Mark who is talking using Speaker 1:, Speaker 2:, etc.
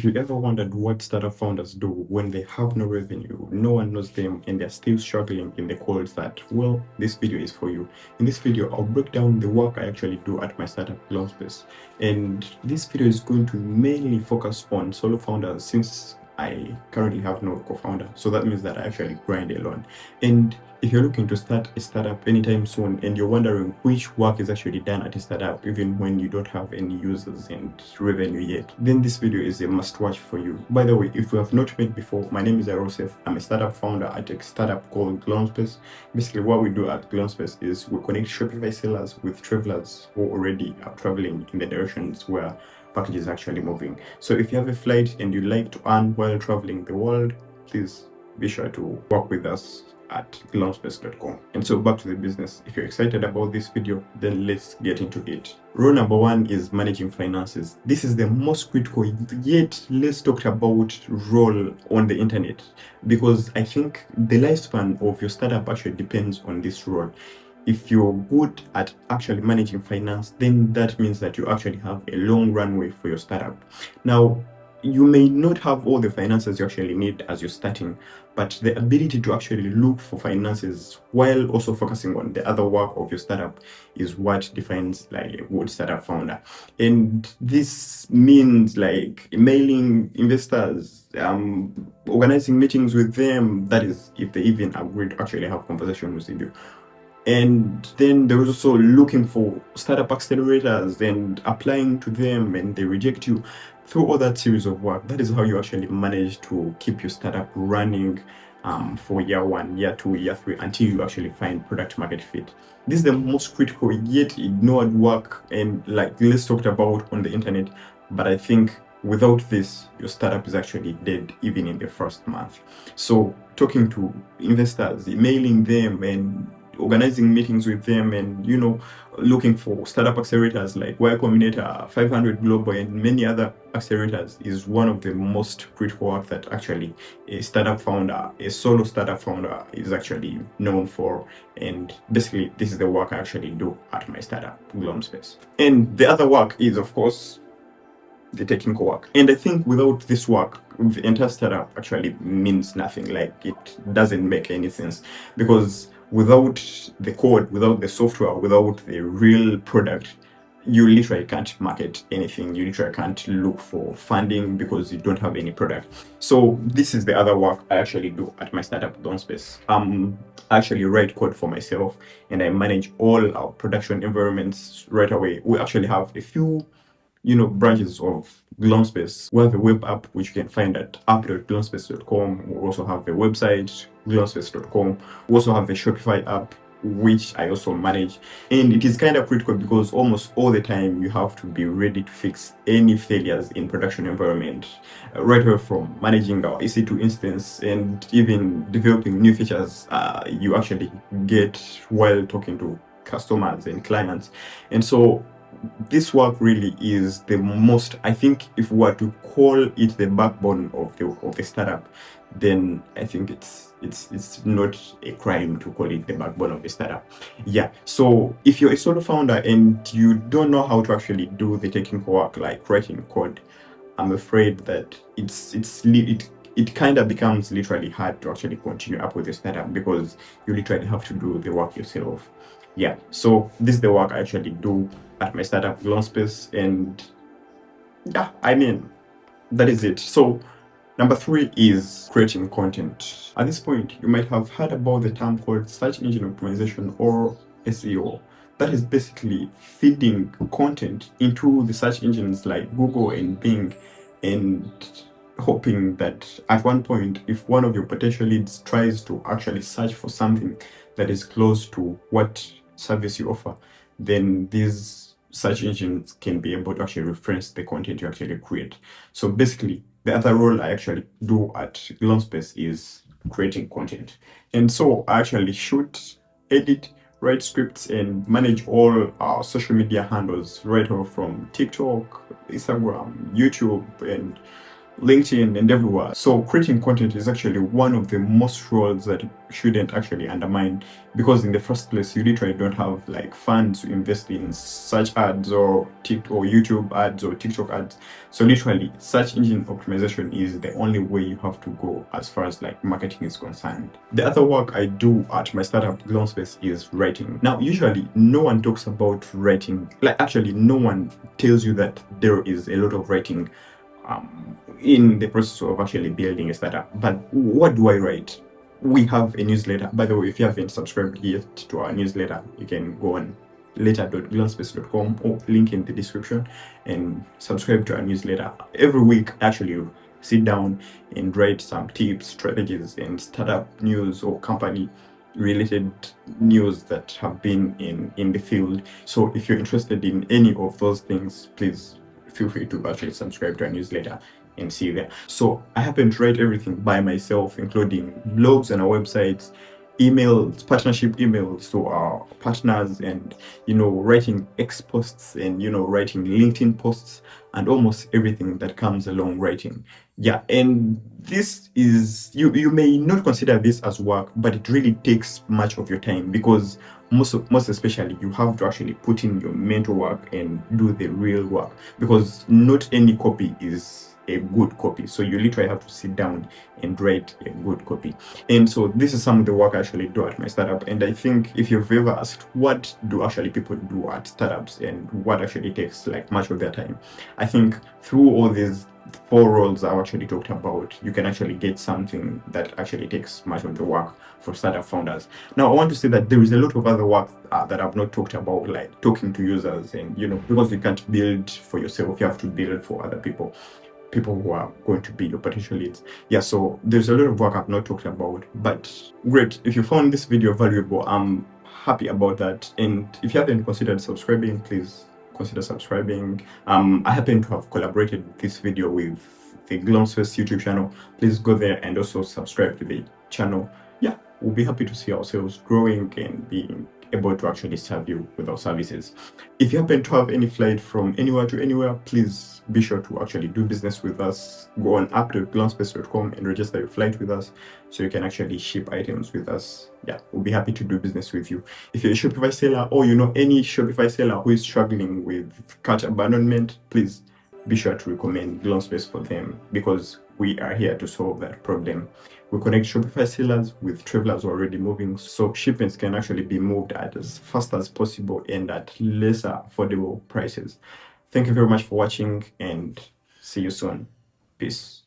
Speaker 1: If you ever wondered what startup founders do when they have no revenue, no one knows them, and they're still struggling in the cold start, well, this video is for you. In this video, I'll break down the work I actually do at my startup, Launchbase. And this video is going to mainly focus on solo founders since I currently have no co-founder. So that means that I actually grind alone. And if you're looking to start a startup anytime soon and you're wondering which work is actually done at a startup, even when you don't have any users and revenue yet, then this video is a must watch for you. By the way, if you have not met before, my name is Arosef. I'm a startup founder at a startup called Launchbase. Basically, what we do at Launchbase is we connect Shopify sellers with travelers who already are traveling in the directions where packages actually moving. So if you have a flight and you like to earn while traveling the world, please be sure to work with us at launchbase.com. And so back to the business. If you're excited about this video, then let's get into it. Rule number one is managing finances. This is the most critical yet less talked about role on the internet, because I think the lifespan of your startup actually depends on this role. If you're good at actually managing finance, then that means that you actually have a long runway for your startup. Now, you may not have all the finances you actually need as you're starting, but the ability to actually look for finances while also focusing on the other work of your startup is what defines like a good startup founder. And this means like emailing investors, organizing meetings with them, that is if they even agree to actually have conversations with you. And then there was also looking for startup accelerators and applying to them, and they reject you. Through all that series of work, that is how you actually manage to keep your startup running for year one, year two, year three, until you actually find product market fit. This is the most critical yet ignored work and like less talked about on the internet. But I think without this, your startup is actually dead even in the first month. So talking to investors, emailing them, and organizing meetings with them, and looking for startup accelerators like Y Combinator, 500 Global, and many other accelerators is one of the most critical work that actually a startup founder, a solo startup founder, is actually known for. And basically, this is the work I actually do at my startup, Launchbase. And the other work is, of course, the technical work. And I think without this work, the entire startup actually means nothing. Like, it doesn't make any sense, because without the code, without the software, without the real product, you literally can't market anything. You literally can't look for funding because you don't have any product. So this is the other work I actually do at my startup, Launchbase. I actually write code for myself, and I manage all our production environments right away. We actually have a few branches of Launchbase. We have a web app which you can find at app.launchbase.com. We also have a website, launchbase.com. We also have a Shopify app, which I also manage. And it is kind of critical because almost all the time you have to be ready to fix any failures in production environment, right away from managing our EC2 instance and even developing new features you actually get while talking to customers and clients. And so this work really is the most, I think, if we were to call it the backbone of the startup, then I think it's not a crime to call it the backbone of the startup. Yeah. So if you're a solo founder and you don't know how to actually do the technical work like writing code, I'm afraid that it kind of becomes literally hard to actually continue up with the startup, because you literally have to do the work yourself. Yeah, so this is the work I actually do at my startup, Launchbase, and yeah, I mean, that is it. So number three is creating content. At this point, you might have heard about the term called search engine optimization, or SEO. That is basically feeding content into the search engines like Google and Bing, and hoping that at one point, if one of your potential leads tries to actually search for something that is close to what service you offer, then these search engines can be able to actually reference the content you actually create. So basically, the other role I actually do at Launchbase is creating content. And so I actually shoot, edit, write scripts, and manage all our social media handles, right off from TikTok, Instagram, YouTube, and LinkedIn, and everywhere. So creating content is actually one of the most roles that shouldn't actually undermine, because in the first place you literally don't have like funds to invest in search ads or TikTok or YouTube ads or TikTok ads. So literally search engine optimization is the only way you have to go as far as like marketing is concerned. The other work I do at my startup Space is writing. Now usually no one talks about writing, like actually no one tells you that there is a lot of writing in the process of actually building a startup. But what do I write? We have a newsletter. By the way, if you haven't subscribed yet to our newsletter, you can go on later.glowspace.com or link in the description and subscribe to our newsletter. Every week, actually, you sit down and write some tips, strategies, and startup news or company related news that have been in the field. So if you're interested in any of those things, please feel free to actually subscribe to our newsletter and see there. So I happen to write everything by myself, including blogs and our websites, emails, partnership emails to our partners, and writing X posts and writing LinkedIn posts and almost everything that comes along writing. Yeah, and this is you may not consider this as work, but it really takes much of your time, because most especially you have to actually put in your mental work and do the real work, because not any copy is a good copy. So you literally have to sit down and write a good copy. And so this is some of the work I actually do at my startup. And I think if you've ever asked what do actually people do at startups and what actually takes like much of their time, I think through all these 4 roles I actually talked about, you can actually get something that actually takes much of the work for startup founders. Now I want to say that there is a lot of other work that I've not talked about, like talking to users, and because you can't build for yourself, you have to build for other people who are going to be your potential leads. Yeah, so there's a lot of work I've not talked about, but great. If you found this video valuable, I'm happy about that. And if you haven't considered subscribing, please consider subscribing. I happen to have collaborated this video with the Space YouTube channel. Please go there and also subscribe to the channel. Yeah, we'll be happy to see ourselves growing and being able to actually serve you with our services. If you happen to have any flight from anywhere to anywhere, please be sure to actually do business with us. Go on app.glowspace.com and register your flight with us so you can actually ship items with us. Yeah, we'll be happy to do business with you. If you're a Shopify seller, or any Shopify seller who is struggling with cart abandonment, please be sure to recommend Space for them, because we are here to solve that problem. We connect Shopify sellers with travelers who are already moving, so shipments can actually be moved at as fast as possible and at lesser affordable prices. Thank you very much for watching, and see you soon. Peace.